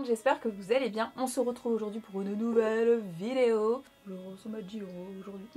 monde, j'espère que vous allez bien. On se retrouve aujourd'hui pour une nouvelle vidéo. Je ressemble à Giro aujourd'hui.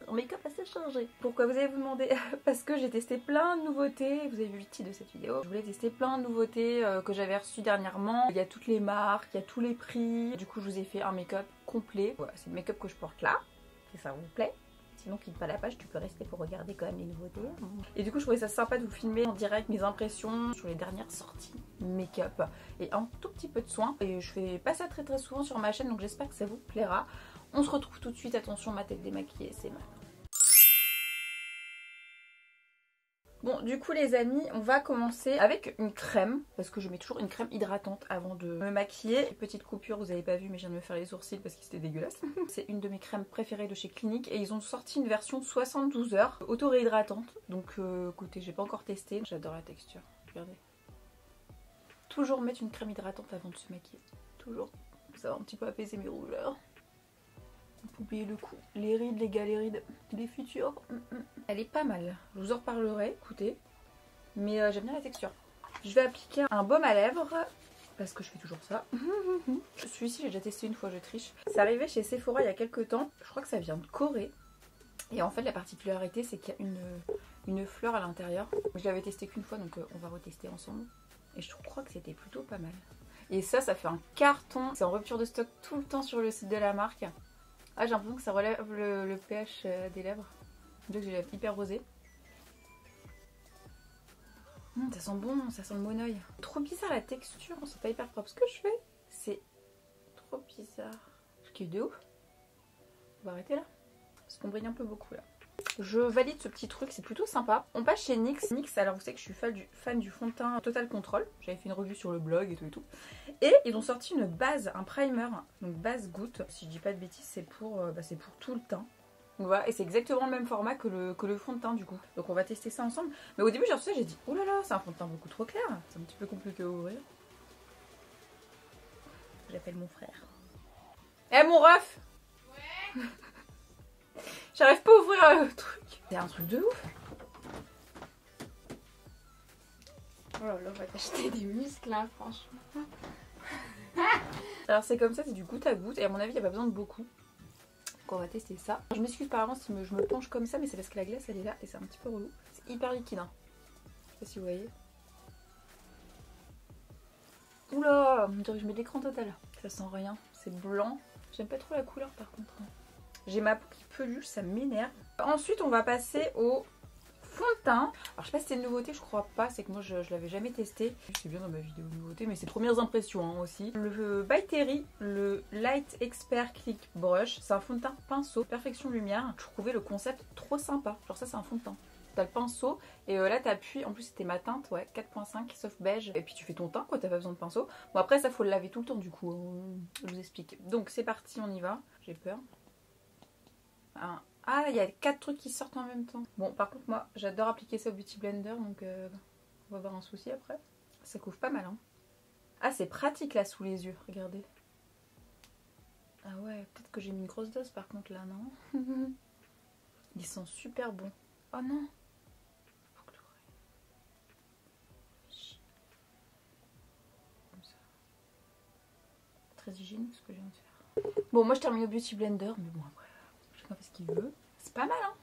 Mon make-up assez changé. Pourquoi vous allez vous demander? Parce que j'ai testé plein de nouveautés. Vous avez vu le titre de cette vidéo. Je voulais tester plein de nouveautés que j'avais reçues dernièrement. Il y a toutes les marques, il y a tous les prix. Du coup je vous ai fait un make-up complet. Voilà, c'est le make-up que je porte là. Si ça vous plaît. Sinon quitte pas la page, tu peux rester pour regarder quand même les nouveautés. Et du coup je trouvais ça sympa de vous filmer en direct mes impressions sur les dernières sorties make-up et un tout petit peu de soin. Et je fais pas ça très souvent sur ma chaîne, donc j'espère que ça vous plaira. On se retrouve tout de suite, attention ma tête démaquillée, c'est mal. Bon du coup les amis, on va commencer avec une crème, parce que je mets toujours une crème hydratante avant de me maquiller. Petite coupure, vous avez pas vu mais je viens de me faire les sourcils parce qu'ils étaient dégueulasses. C'est une de mes crèmes préférées de chez Clinique et ils ont sorti une version 72 heures auto-réhydratante. Donc écoutez, j'ai pas encore testé, j'adore la texture, regardez. Toujours mettre une crème hydratante avant de se maquiller, toujours. Ça va un petit peu apaiser mes rougeurs. Faut oublier le coup. Les rides, les gars, les rides. Les futurs. Elle est pas mal. Je vous en reparlerai, écoutez. Mais j'aime bien la texture. Je vais appliquer un baume à lèvres. Parce que je fais toujours ça. Celui-ci, j'ai déjà testé une fois, je triche. C'est arrivé chez Sephora il y a quelques temps. Je crois que ça vient de Corée. Et en fait, la particularité, c'est qu'il y a une fleur à l'intérieur. Je l'avais testé qu'une fois, donc on va retester ensemble. Et je crois que c'était plutôt pas mal. Et ça fait un carton. C'est en rupture de stock tout le temps sur le site de la marque. Ah, j'ai l'impression que ça relève le pH des lèvres. Donc j'ai les lèvres hyper rosées. Ça sent bon, ça sent le monoeil. Trop bizarre la texture, c'est pas hyper propre. Ce que je fais, c'est trop bizarre. Je kiffe de ouf. On va arrêter là. Parce qu'on brille un peu beaucoup là. Je valide ce petit truc, c'est plutôt sympa. On passe chez NYX. NYX, alors vous savez que je suis fan du fond de teint Total Control. J'avais fait une revue sur le blog et tout. Et ils ont sorti une base, un primer, donc base goutte. Si je dis pas de bêtises, c'est pour tout le teint. Donc voilà, et c'est exactement le même format que le fond de teint du coup. Donc on va tester ça ensemble. Mais au début j'ai reçu ça, j'ai dit oh là là, c'est un fond de teint beaucoup trop clair. C'est un petit peu compliqué à ouvrir. J'appelle mon frère. Eh mon ref! Ouais. J'arrive pas à ouvrir le truc. C'est un truc de ouf. Oh là là, on va t'acheter des muscles là, franchement. Alors c'est comme ça, c'est du goutte à goutte. Et à mon avis, il n'y a pas besoin de beaucoup. Donc on va tester ça. Je m'excuse par avance si je me penche comme ça, mais c'est parce que la glace elle est là et c'est un petit peu relou. C'est hyper liquide. Hein. Je sais pas si vous voyez. Oula, on dirait que je mets de l'écran total. Ça sent rien. C'est blanc. J'aime pas trop la couleur par contre. J'ai ma peau qui peluche, ça m'énerve. Ensuite, on va passer au fond de teint. Alors, je sais pas si c'est une nouveauté, je crois pas. C'est que moi, je l'avais jamais testé. C'est bien dans ma vidéo de nouveauté, mais c'est premières impressions hein, aussi. Le By Terry, le Light Expert Click Brush. C'est un fond de teint pinceau, perfection lumière. Je trouvais le concept trop sympa. Genre ça, c'est un fond de teint. T'as le pinceau et là t'appuies, en plus c'était ma teinte, ouais, 4.5, soft beige. Et puis tu fais ton teint quoi, t'as pas besoin de pinceau. Bon après ça faut le laver tout le temps du coup, je vous explique. Donc c'est parti, on y va. J'ai peur. Ah, il y a 4 trucs qui sortent en même temps. Bon, par contre, moi, j'adore appliquer ça au Beauty Blender, donc on va avoir un souci après. Ça couvre pas mal, hein. Ah, c'est pratique, là, sous les yeux, regardez. Ah ouais, peut-être que j'ai mis une grosse dose, par contre, là, non? Ils sont super bons. Oh non! Comme ça. Très hygiénique, ce que je viens de faire. Bon, moi, je termine au Beauty Blender, mais bon, après... Chacun fait ce qu'il veut. C'est pas mal hein.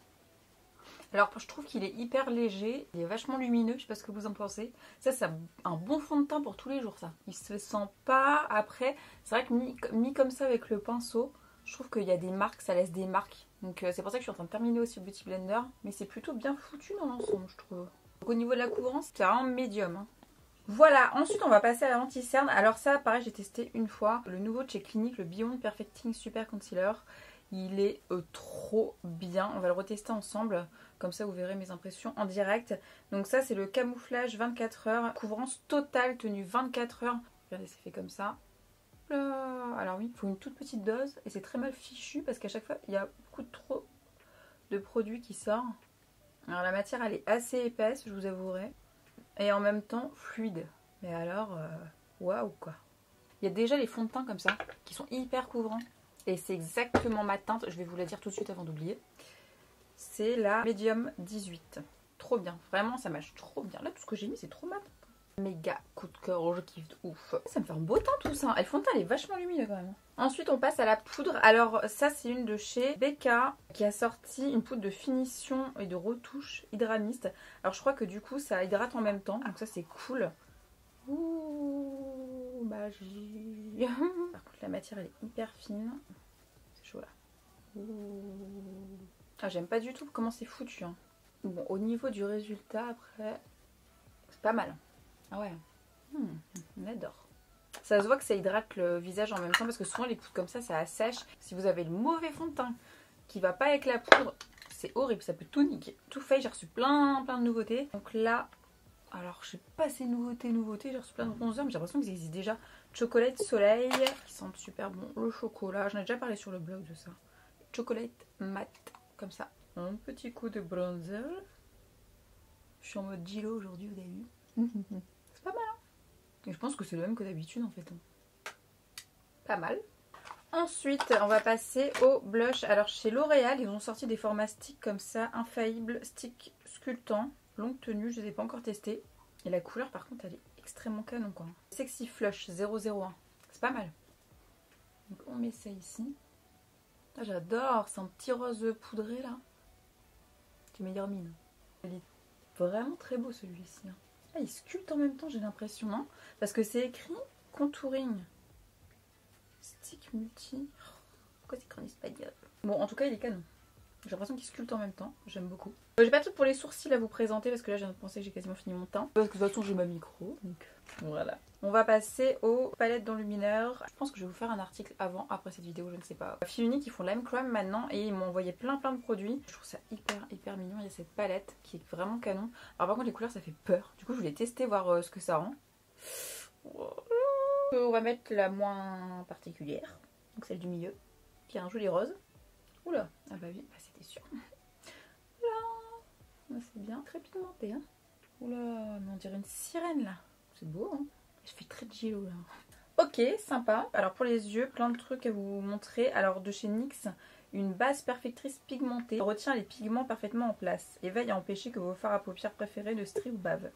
Alors je trouve qu'il est hyper léger. Il est vachement lumineux. Je sais pas ce que vous en pensez. Ça c'est un bon fond de teint pour tous les jours ça. Il se sent pas après. C'est vrai que mis comme ça avec le pinceau, je trouve qu'il y a des marques. Ça laisse des marques. Donc c'est pour ça que je suis en train de terminer aussi le Beauty Blender. Mais c'est plutôt bien foutu dans l'ensemble je trouve. Donc, au niveau de la couvrance c'est vraiment médium hein. Voilà, ensuite on va passer à la l'anti-cerne. Alors ça pareil j'ai testé une fois. Le nouveau de chez Clinique, le Beyond Perfecting Super Concealer. Il est trop bien, on va le retester ensemble, comme ça vous verrez mes impressions en direct. Donc ça c'est le camouflage 24 heures, couvrance totale tenue 24 heures. Regardez c'est fait comme ça. Alors oui, il faut une toute petite dose et c'est très mal fichu parce qu'à chaque fois il y a beaucoup trop de produits qui sortent. Alors la matière elle est assez épaisse je vous avouerai et en même temps fluide. Mais alors waouh quoi. Il y a déjà les fonds de teint comme ça qui sont hyper couvrants. Et c'est exactement ma teinte, je vais vous la dire tout de suite avant d'oublier. C'est la Medium 18. Trop bien, vraiment ça mâche trop bien. Là tout ce que j'ai mis c'est trop mat. Méga coup de cœur, je kiffe de ouf. Ça me fait un beau teint tout ça. Et le fond de teint, elle est vachement lumineux quand même. Ensuite, on passe à la poudre. Alors, ça, c'est une de chez Becca qui a sorti une poudre de finition et de retouche hydramiste. Alors, je crois que du coup, ça hydrate en même temps. Donc, ça, c'est cool. Ouh, magie. Par contre, la matière, elle est hyper fine. C'est chaud là. Ouh. Ah, j'aime pas du tout comment c'est foutu. Hein. Bon, au niveau du résultat, après, c'est pas mal. Ah ouais, on adore. Ça se voit que ça hydrate le visage en même temps parce que souvent les poudres comme ça assèche. Si vous avez le mauvais fond de teint qui va pas avec la poudre, c'est horrible, ça peut tout niquer. Tout fait, j'ai reçu plein de nouveautés. Donc là, alors je sais pas ces nouveautés, j'ai reçu plein de bronzers mais j'ai l'impression qu'ils existent déjà. Chocolate Soleil, qui sentent super bon. Le chocolat, j'en ai déjà parlé sur le blog de ça. Chocolate mat, comme ça. Un petit coup de bronzer. Je suis en mode Gilo aujourd'hui, vous avez vu. C'est pas mal, hein. Et je pense que c'est le même que d'habitude en fait. Pas mal. Ensuite, on va passer au blush. Alors chez L'Oréal, ils ont sorti des formats stick comme ça, infaillible, stick sculptant, longue tenue, je les ai pas encore testés. Et la couleur par contre, elle est extrêmement canon quoi. Sexy Flush 001. C'est pas mal. Donc on met ça ici. Ah, j'adore, c'est un petit rose poudré là. C'est meilleure mine. Il est vraiment très beau celui-ci. Hein. Ah, il sculpte en même temps, j'ai l'impression, non? Parce que c'est écrit contouring. Stick multi. Pourquoi c'est écrit en espagnol? Bon, en tout cas, il est canon. J'ai l'impression qu'il sculpte en même temps. J'aime beaucoup. J'ai pas de truc pour les sourcils à vous présenter parce que là, je viens de penser que j'ai quasiment fini mon teint. Parce que de toute façon, j'ai ma micro. Donc voilà. On va passer aux palettes d'enlumineur. Je pense que je vais vous faire un article avant, après cette vidéo, je ne sais pas. Philunique, ils font la même crème maintenant et ils m'ont envoyé plein de produits. Je trouve ça hyper mignon. Il y a cette palette qui est vraiment canon. Alors par contre, les couleurs, ça fait peur. Du coup, je voulais tester, voir ce que ça rend. On va mettre la moins particulière, donc celle du milieu, qui a un joli rose. Oula, ah bah oui, bah c'était sûr. Oula, c'est bien, très pigmenté. Hein. Oula, mais on dirait une sirène là. C'est beau, hein. Je fais très Gilo là. Ok, sympa. Alors pour les yeux, plein de trucs à vous montrer. Alors de chez NYX, une base perfectrice pigmentée. Retient les pigments parfaitement en place et veille à empêcher que vos fards à paupières préférés ne strient ou bavent.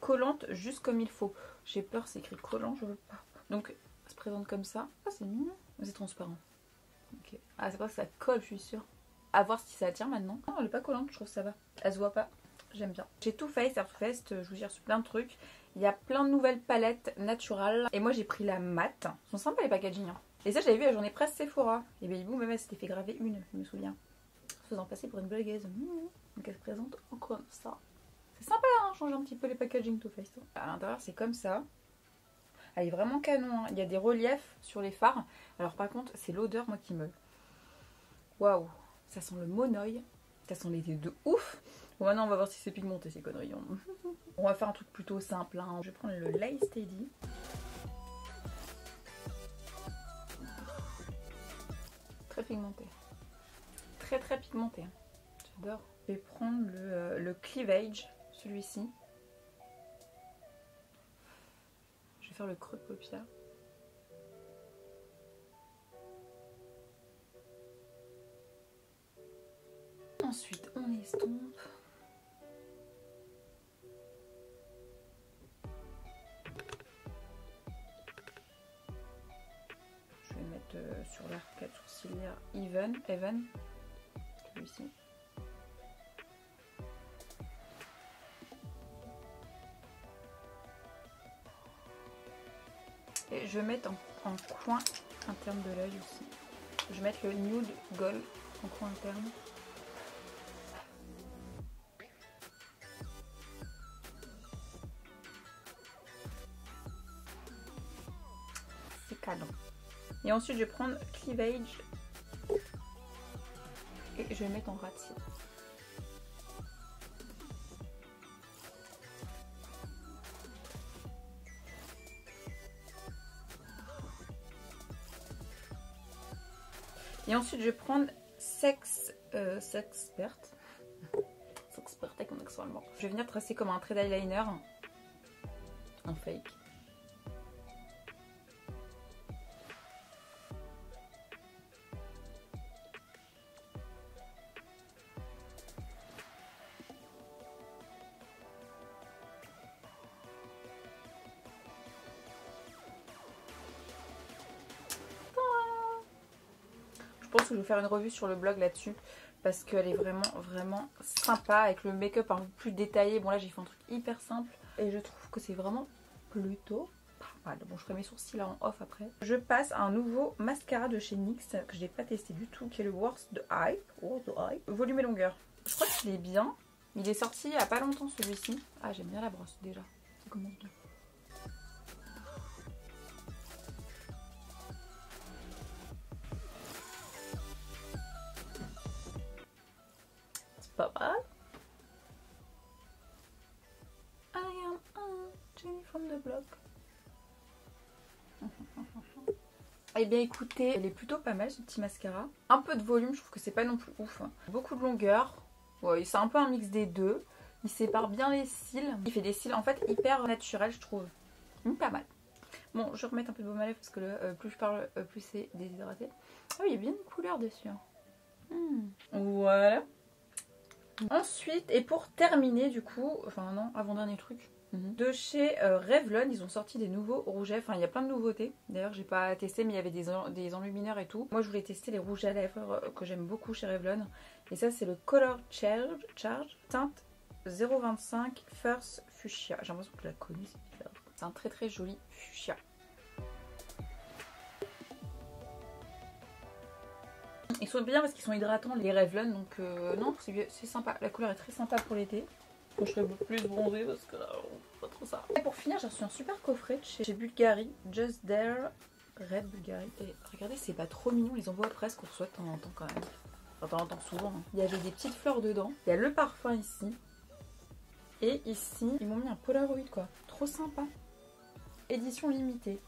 Collante juste comme il faut. J'ai peur, c'est écrit collant, je veux pas. Donc, ça se présente comme ça. Ah, c'est mignon. C'est transparent. Ok. Ah, c'est pas que ça colle, je suis sûre. À voir si ça attire maintenant. Non, elle est pas collante, je trouve que ça va. Elle se voit pas. J'aime bien. J'ai Too Faced, Too Faced, je vous ai reçu plein de trucs. Il y a plein de nouvelles palettes naturelles. Et moi, j'ai pris la mat. Ils sont sympas les packaging. Hein. Et ça, j'avais vu à Journée Presse Sephora. Et bien, boum, même elle s'était fait graver une, je me souviens. Se faisant passer pour une blagueuse. Donc, elle se présente comme ça. C'est sympa, hein, changer un petit peu les packaging Too Faced. À l'intérieur, c'est comme ça. Elle est vraiment canon. Hein. Il y a des reliefs sur les fards. Alors, par contre, c'est l'odeur, moi, qui me... Waouh. Ça sent le monoï. Ça sent les deux de ouf. Bon, maintenant, on va voir si c'est pigmenté, ces conneries. On va faire un truc plutôt simple. Hein. Je vais prendre le Lay Steady. Très pigmenté. Très pigmenté. Hein. J'adore. Je vais prendre le Cleavage, celui-ci. Je vais faire le creux de paupière. Ensuite, on estompe. Je vais mettre sur l'arcade sourcilière Even, celui-ci. Et je vais mettre en coin interne de l'œil aussi. Je vais mettre le Nude Gold en coin interne. C'est canon. Et ensuite, je vais prendre Cleavage et je vais mettre en ras de cils. Et ensuite, je vais prendre Sexpert avec mon accent allemand. Je vais venir tracer comme un trait d'eyeliner en fake. Je pense que je vais faire une revue sur le blog là-dessus. Parce qu'elle est vraiment sympa. Avec le make-up un peu plus détaillé. Bon là j'ai fait un truc hyper simple. Et je trouve que c'est vraiment plutôt pas mal. Bon je ferai mes sourcils là en off après. Je passe à un nouveau mascara de chez NYX. Que je n'ai pas testé du tout. Qui est le Worst Eye. Volume et longueur. Je crois qu'il est bien. Il est sorti il n'y a pas longtemps celui-ci. Ah j'aime bien la brosse déjà. Ça commence bien. C'est pas mal. I am Jenny from the block. Eh bien écoutez, elle est plutôt pas mal ce petit mascara. Un peu de volume, je trouve que c'est pas non plus ouf. Beaucoup de longueur. Ouais, c'est un peu un mix des deux. Il sépare bien les cils. Il fait des cils en fait hyper naturels je trouve. Pas mal. Bon, je vais remettre un peu de baume à lèvres parce que là, plus je parle, plus c'est déshydraté. Oh, il y a bien une couleur dessus. Voilà. Ensuite, et pour terminer du coup, enfin non, avant-dernier truc. De chez Revlon, ils ont sorti des nouveaux rouges à lèvres. Enfin, il y a plein de nouveautés. D'ailleurs, j'ai pas testé, mais il y avait des enlumineurs et tout. Moi, je voulais tester les rouges à lèvres que j'aime beaucoup chez Revlon. Et ça, c'est le Color Charge teinte 025 First Fuchsia. J'ai l'impression que je la connais, c'est bizarre. C'est un très joli fuchsia. Ils sont bien parce qu'ils sont hydratants, les Revlon. Donc, non, c'est sympa. La couleur est très sympa pour l'été. Je serais plus bronzée parce que là, pas trop ça. Et pour finir, j'ai reçu un super coffret de chez Bulgari, Just There Red Bulgari. Et regardez, c'est pas trop mignon, ils envoient presque, on reçoit de temps en temps quand même. Enfin, de temps en temps, souvent. Hein. Il y avait des petites fleurs dedans. Il y a le parfum ici. Et ici, ils m'ont mis un Polaroid quoi. Trop sympa. Édition limitée.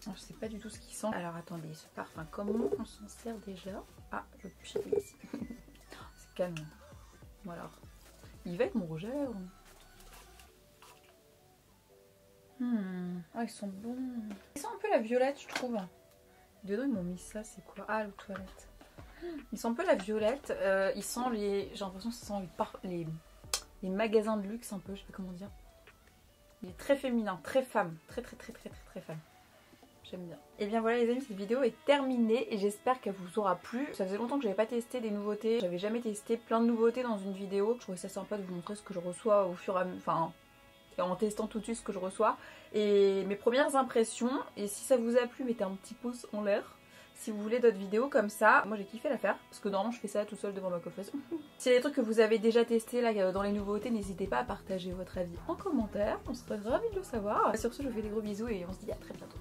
Alors, je sais pas du tout ce qu'il sent. Alors attendez, ce parfum, comment on s'en sert déjà? Ah, je pile ici. C'est canon. Voilà. Il va être mon rouge à lèvres. Ah, ils sont bons. Ils sentent un peu la violette, je trouve. Dedans, ils m'ont mis ça, c'est quoi? Ah, l'eau de toilette. Ils sentent un peu la violette. Ils sentent les... J'ai l'impression que ça sent les magasins de luxe, un peu, je sais pas comment dire. Il est très féminin, très femme. Très femme. J'aime bien. Et bien voilà les amis, cette vidéo est terminée et j'espère qu'elle vous aura plu. Ça faisait longtemps que j'avais pas testé des nouveautés. J'avais jamais testé plein de nouveautés dans une vidéo. Je trouvais ça sympa de vous montrer ce que je reçois au fur et à mesure. Enfin, en testant tout de suite ce que je reçois. Et mes premières impressions. Et si ça vous a plu, mettez un petit pouce en l'air. Si vous voulez d'autres vidéos comme ça, moi j'ai kiffé la faire. Parce que normalement je fais ça tout seul devant ma coiffeuse. S'il y a des trucs que vous avez déjà testé là dans les nouveautés, n'hésitez pas à partager votre avis en commentaire. On serait ravis de le savoir. Sur ce, je vous fais des gros bisous et on se dit à très bientôt.